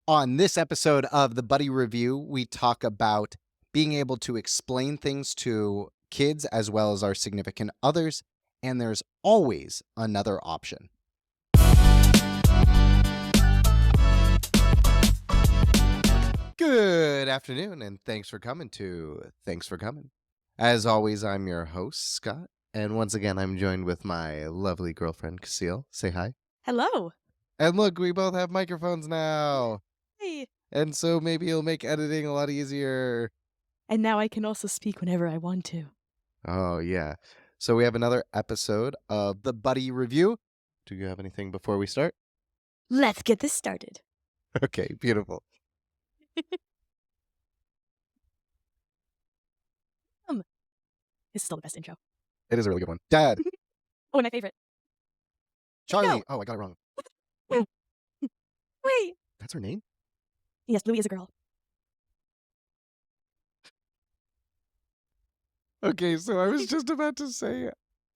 On this episode of the Buddy Review, we talk about being able to explain things to kids as well as our significant others, and there's always another option. Good afternoon, and thanks for coming to Thanks for Coming. As always, I'm your host, Scott, and once again, I'm joined with my lovely girlfriend, Casille. Say hi. Hello. And look, we both have microphones now, Hey. and so maybe it'll make editing a lot easier. And now I can also speak whenever I want to. Oh, yeah. So we have another episode of the Buddy Review. Do you have anything before we start? Let's get this started. Okay, beautiful. This is still the best intro. It is a really good one. Dad, Oh, and my favorite. Charlie. No. Oh, I got it wrong. Wait. That's her name? Yes, Bluey is a girl. Okay, so I was just about to say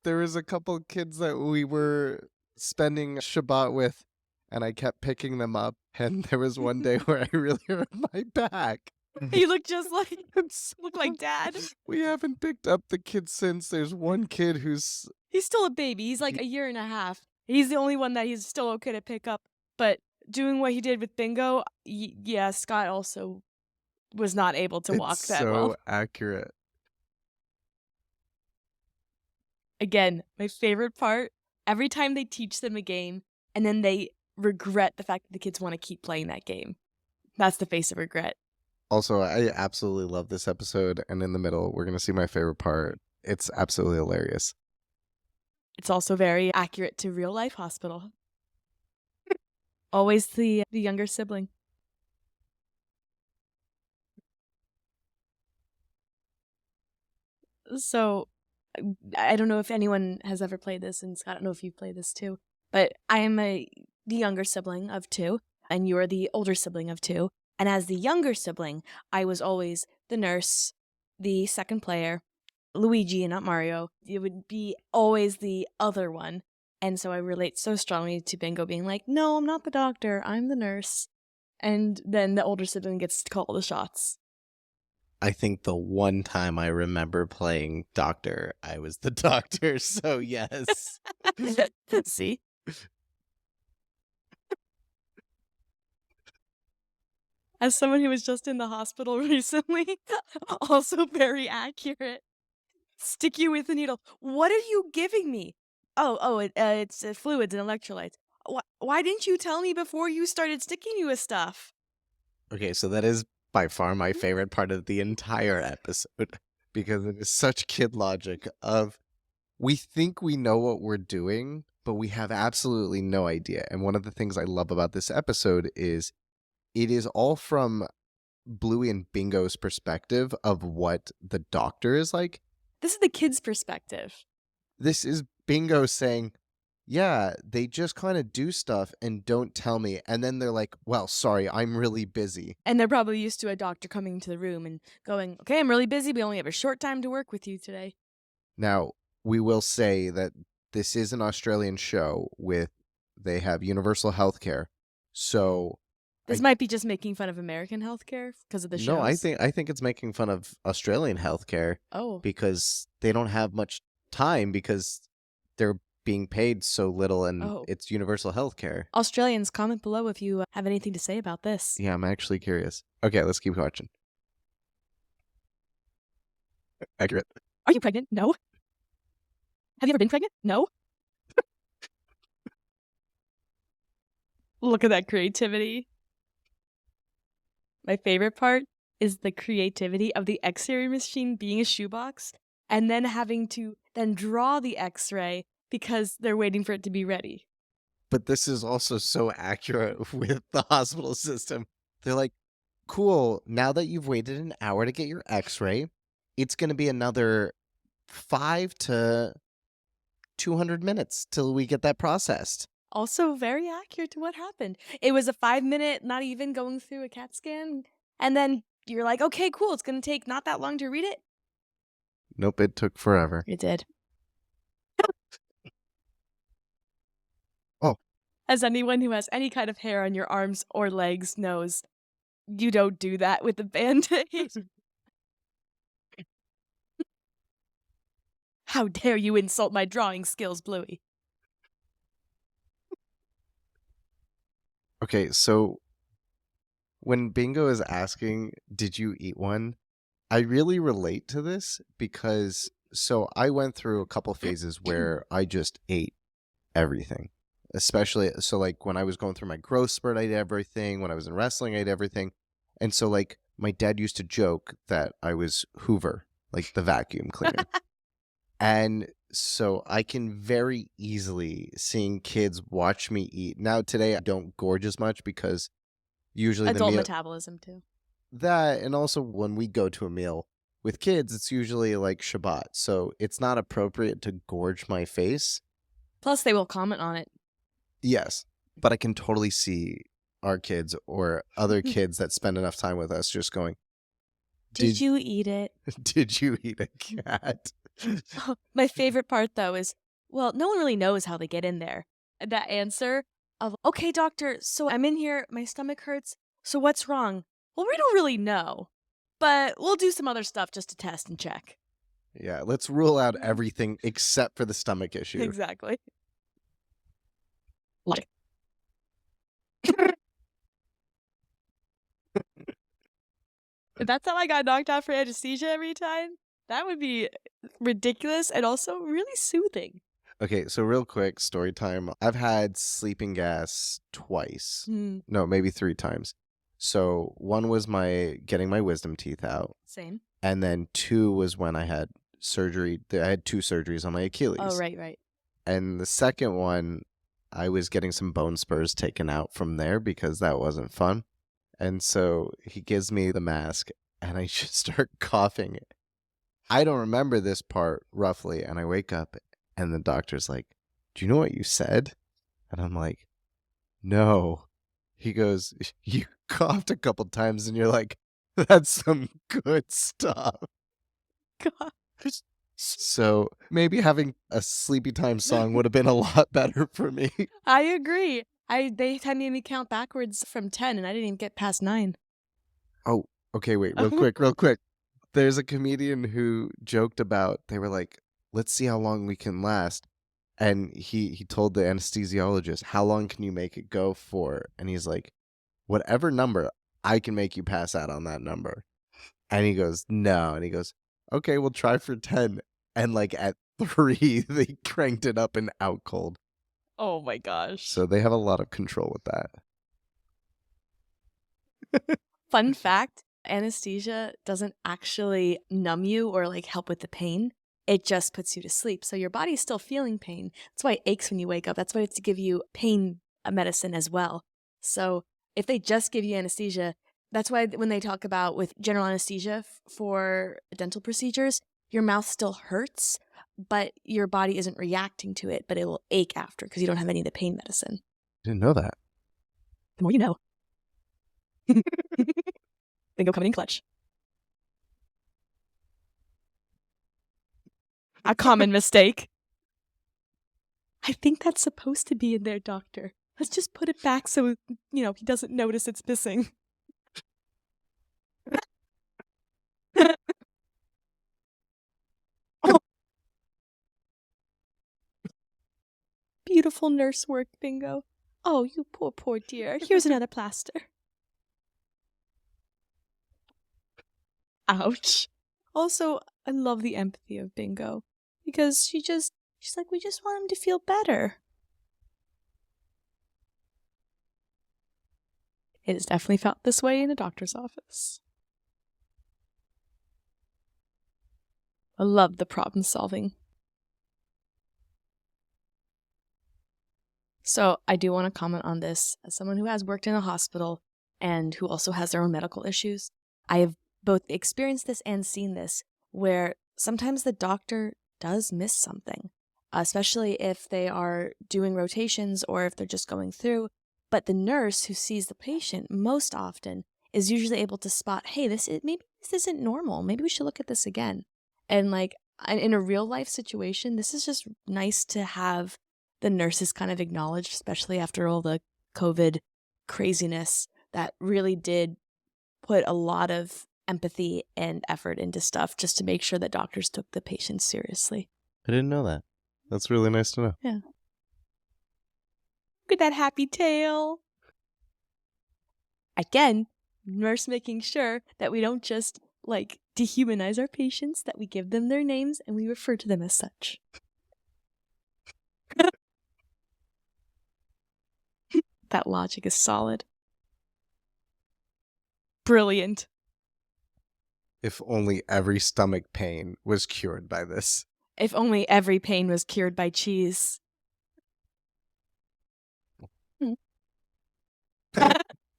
there was a couple kids that we were spending Shabbat with, and I kept picking them up, and there was one day where I really hurt my back. You look just like And so look like Dad. we haven't picked up the kids since. There's one kid who's He's still a baby. He's like a year and a half. He's the only one that he's still okay to pick up. But doing what he did with Bingo, yeah, Scott also was not able to walk that so well. accurate. Again, my favorite part, every time they teach them a game and then they regret the fact that the kids want to keep playing that game. That's the face of regret. Also, I absolutely love this episode, and in the middle, we're going to see my favorite part. It's absolutely hilarious. It's also very accurate to real life hospital. Always the younger sibling. So, I don't know if anyone has ever played this, and Scott, I don't know if you've played this too, but I am the younger sibling of two, and you are the older sibling of two. And as the younger sibling, I was always the nurse, the second player, Luigi and not Mario. It would be always the other one. And so I relate so strongly to Bingo being like, no, I'm not the doctor, I'm the nurse. And then the older sibling gets to call the shots. I think the one time I remember playing doctor, I was the doctor, so yes. See? As someone who was just in the hospital recently, also very accurate. Stick you with the needle. What are you giving me? It's fluids and electrolytes. Why didn't you tell me before you started sticking you with stuff? Okay, so that is by far my favorite part of the entire episode, because it is such kid logic of, we think we know what we're doing, but we have absolutely no idea. And one of the things I love about this episode is it is all from Bluey and Bingo's perspective of what the doctor is like. This is the kid's perspective. This is Bingo saying, yeah, they just kind of do stuff and don't tell me. And then they're like, well, sorry, I'm really busy. And they're probably used to a doctor coming into the room and going, okay, I'm really busy. We only have a short time to work with you today. Now, we will say that this is an Australian show they have universal health care. So This might be just making fun of American healthcare because of the shows. no, I think it's making fun of Australian healthcare Oh. because they don't have much time because they're being paid so little, and it's universal healthcare. Australians, comment below if you have anything to say about this. Yeah, I'm actually curious. Okay, let's keep watching. Accurate. Are you pregnant? No. Have you ever been pregnant? No. Look at that creativity. My favorite part is the creativity of the X-ray machine being a shoebox and then having to then draw the X-ray because they're waiting for it to be ready. But this is also so accurate with the hospital system. They're like, cool, now that you've waited an hour to get your X-ray, it's going to be another 5 to 200 minutes till we get that processed. Also very accurate to what happened. It was a 5-minute, not even going through a CAT scan, and then you're like, okay, cool, it's going to take not that long to read it. Nope, it took forever. It did. Oh. As anyone who has any kind of hair on your arms or legs knows, you don't do that with a Band-Aid. How dare you insult my drawing skills, Bluey? Okay, so when Bingo is asking, "Did you eat one?" I really relate to this because so I went through a couple phases where I just ate everything. Especially so like when I was going through my growth spurt, I ate everything. When I was in wrestling, I ate everything. And so like my dad used to joke that I was Hoover, like the vacuum cleaner. And so I can very easily seeing kids watch me eat. Now today I don't gorge as much because usually the Adult meal metabolism, too. that and also when we go to a meal with kids, it's usually like Shabbat. So it's not appropriate to gorge my face. Plus, they will comment on it. Yes, but I can totally see our kids or other kids that spend enough time with us just going, Did you eat it? did you eat a cat? Oh, my favorite part, though, is, well, no one really knows how they get in there. That answer of, okay, doctor, so I'm in here, my stomach hurts, so what's wrong? Well, we don't really know, but we'll do some other stuff just to test and check. Yeah, let's rule out everything except for the stomach issue. Exactly. Logic. If that's how I got knocked out for anesthesia every time, that would be ridiculous and also really soothing. Okay, so real quick, story time. I've had sleeping gas twice. No, maybe 3 times. So one was my getting my wisdom teeth out. Same. And then 2 was when I had surgery. I had 2 surgeries on my Achilles. Oh, right. And the second one, I was getting some bone spurs taken out from there because that wasn't fun. And so he gives me the mask and I just start coughing. I don't remember this part roughly. And I wake up and the doctor's like, "Do you know what you said?" And I'm like, "No." He goes, "You coughed a couple times," and you're like, "That's some good stuff." God. So maybe having a sleepy time song would have been a lot better for me. I agree. They had made me count backwards from 10 and I didn't even get past 9. Oh, okay, wait, real quick. There's a comedian who joked about, they were like, "Let's see how long we can last." And he told the anesthesiologist, "How long can you make it go for?" And he's like, "Whatever number, I can make you pass out on that number." And he goes, "No." And he goes, "Okay, we'll try for 10." And like at 3, they cranked it up and out cold. Oh my gosh. So they have a lot of control with that. Fun fact, anesthesia doesn't actually numb you or like help with the pain. It just puts you to sleep. So your body's still feeling pain. That's why it aches when you wake up. That's why it's to give you pain medicine as well. So if they just give you anesthesia, that's why when they talk about with general anesthesia for dental procedures, your mouth still hurts, but your body isn't reacting to it, but it will ache after because you don't have any of the pain medicine. Didn't know that. The more you know. Bingo coming in clutch. A common mistake. I think that's supposed to be in there, doctor. Let's just put it back so, he doesn't notice it's missing. Oh. Beautiful nurse work, Bingo. Oh, you poor dear. Here's another plaster. Ouch. Also, I love the empathy of Bingo because she's like, we just want him to feel better. It has definitely felt this way in a doctor's office. I love the problem solving. So I do want to comment on this as someone who has worked in a hospital and who also has their own medical issues. I have both experienced this and seen this, where sometimes the doctor does miss something, especially if they are doing rotations or if they're just going through. But the nurse who sees the patient most often is usually able to spot, hey, maybe this isn't normal. Maybe we should look at this again. And like in a real life situation, this is just nice to have the nurses kind of acknowledged, especially after all the COVID craziness, that really did put a lot of empathy and effort into stuff just to make sure that doctors took the patients seriously. I didn't know that. That's really nice to know. Yeah. Look at that happy tail. Again, nurse making sure that we don't just dehumanize our patients, that we give them their names and we refer to them as such. That logic is solid. Brilliant. If only every stomach pain was cured by this. If only every pain was cured by cheese.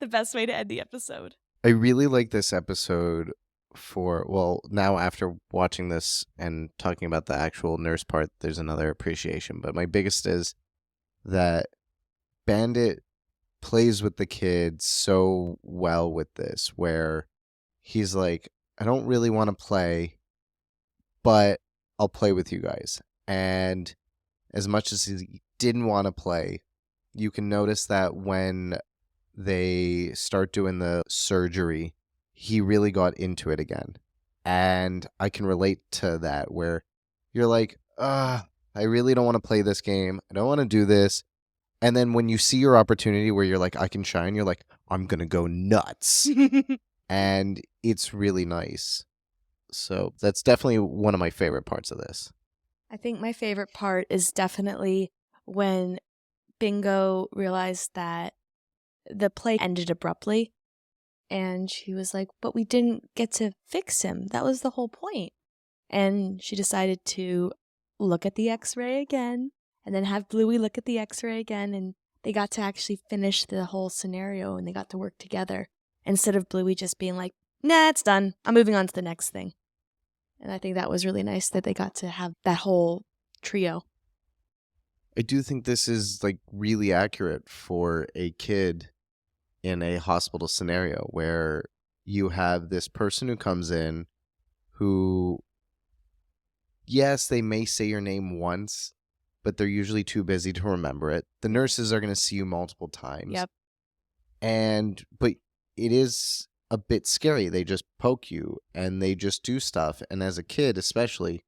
The best way to end the episode. I really like this episode now after watching this and talking about the actual nurse part, there's another appreciation. But my biggest is that Bandit plays with the kids so well with this, where he's like, I don't really want to play, but I'll play with you guys. And as much as he didn't want to play, you can notice that when they start doing the surgery, he really got into it again. And I can relate to that, where you're like, I really don't want to play this game. I don't want to do this. And then when you see your opportunity where you're like, I can shine, you're like, I'm going to go nuts. And it's really nice. So that's definitely one of my favorite parts of this. I think my favorite part is definitely when Bingo realized that the play ended abruptly. And she was like, but we didn't get to fix him. That was the whole point. And she decided to look at the x-ray again and then have Bluey look at the x-ray again. And they got to actually finish the whole scenario and they got to work together instead of Bluey just being like, nah, it's done. I'm moving on to the next thing. And I think that was really nice that they got to have that whole trio. I do think this is really accurate for a kid in a hospital scenario where you have this person who comes in who, yes, they may say your name once, but they're usually too busy to remember it. The nurses are going to see you multiple times. Yep. But it is a bit scary. They just poke you and they just do stuff. And as a kid, especially,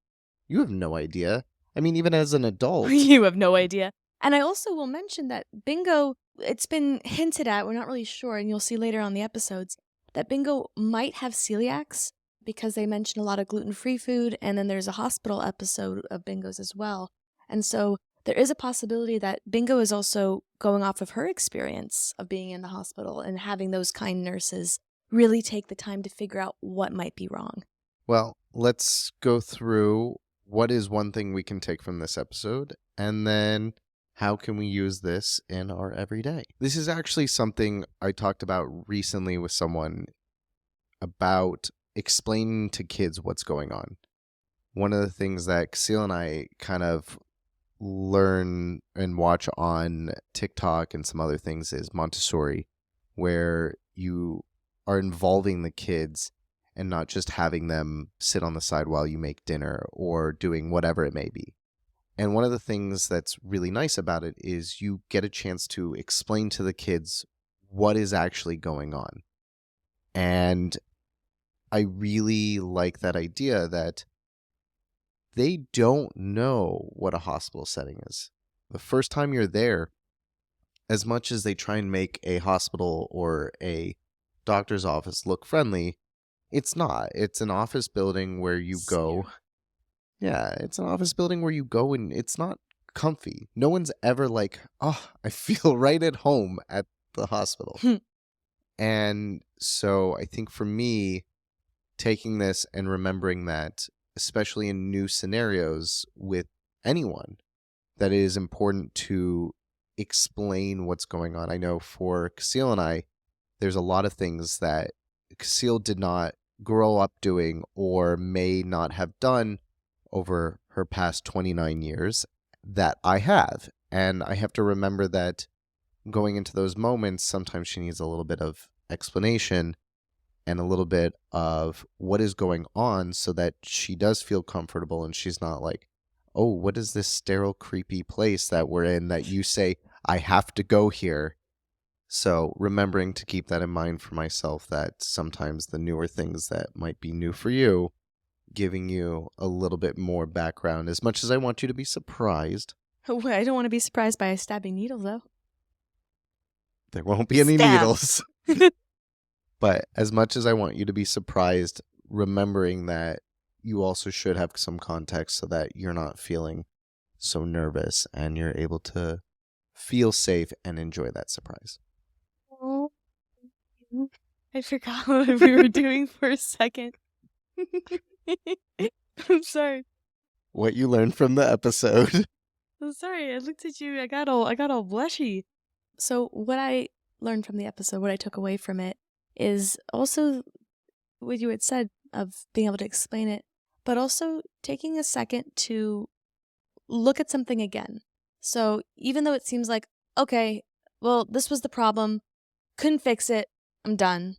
you have no idea. I mean, even as an adult. You have no idea. And I also will mention that Bingo, it's been hinted at, we're not really sure, and you'll see later on the episodes, that Bingo might have celiacs because they mention a lot of gluten-free food, and then there's a hospital episode of Bingo's as well. And so there is a possibility that Bingo is also going off of her experience of being in the hospital and having those kind nurses really take the time to figure out what might be wrong. Well, let's go through what is one thing we can take from this episode, and then how can we use this in our everyday? This is actually something I talked about recently with someone about explaining to kids what's going on. One of the things that Casille and I kind of learn and watch on TikTok and some other things is Montessori, where you are involving the kids and not just having them sit on the side while you make dinner or doing whatever it may be. And one of the things that's really nice about it is you get a chance to explain to the kids what is actually going on. And I really like that idea that they don't know what a hospital setting is. The first time you're there, as much as they try and make a hospital or a doctor's office look friendly, it's not. It's an office building where you go. Yeah, it's an office building where you go and it's not comfy. No one's ever like, oh, I feel right at home at the hospital. And so I think for me, taking this and remembering that, especially in new scenarios with anyone, that it is important to explain what's going on. I know for Casille and I, there's a lot of things that Casille did not grow up doing or may not have done over her past 29 years that I have. And I have to remember that going into those moments, sometimes she needs a little bit of explanation and a little bit of what is going on so that she does feel comfortable and she's not like, oh, what is this sterile, creepy place that we're in that you say, I have to go here? So remembering to keep that in mind for myself, that sometimes the newer things that might be new for you, giving you a little bit more background, as much as I want you to be surprised. I don't want to be surprised by a stabbing needle, though. There won't be any Stab. needles. But as much as I want you to be surprised, remembering that you also should have some context so that you're not feeling so nervous and you're able to feel safe and enjoy that surprise. Oh, I forgot what we were doing for a second. I'm sorry. What you learned from the episode. I'm sorry. I looked at you. I got all blushy. So what I learned from the episode, what I took away from it, is also what you had said of being able to explain it, but also taking a second to look at something again. So even though it seems like, okay, well, this was the problem, couldn't fix it, I'm done,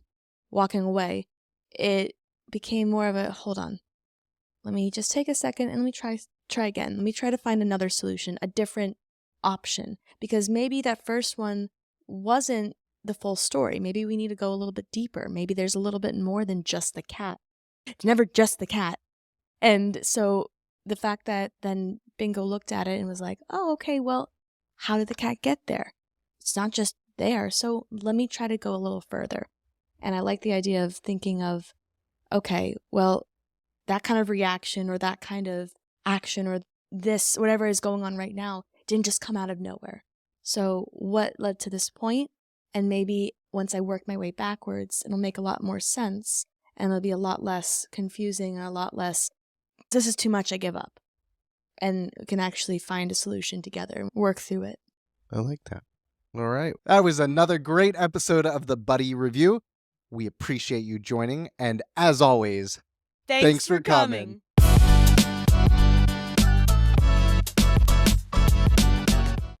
walking away, it became more of a, hold on, let me just take a second and let me try again. Let me try to find another solution, a different option, because maybe that first one wasn't the full story. Maybe we need to go a little bit deeper. Maybe there's a little bit more than just the cat. It's never just the cat. And so the fact that then Bingo looked at it and was like, oh, okay, well, how did the cat get there? It's not just there. So let me try to go a little further. And I like the idea of thinking of, okay, well, that kind of reaction or that kind of action or this, whatever is going on right now, didn't just come out of nowhere. So what led to this point? And maybe once I work my way backwards, it'll make a lot more sense and it'll be a lot less confusing and a lot less, this is too much, I give up. And we can actually find a solution together and work through it. I like that. All right. That was another great episode of the Buddy Review. We appreciate you joining. And as always, thanks for coming.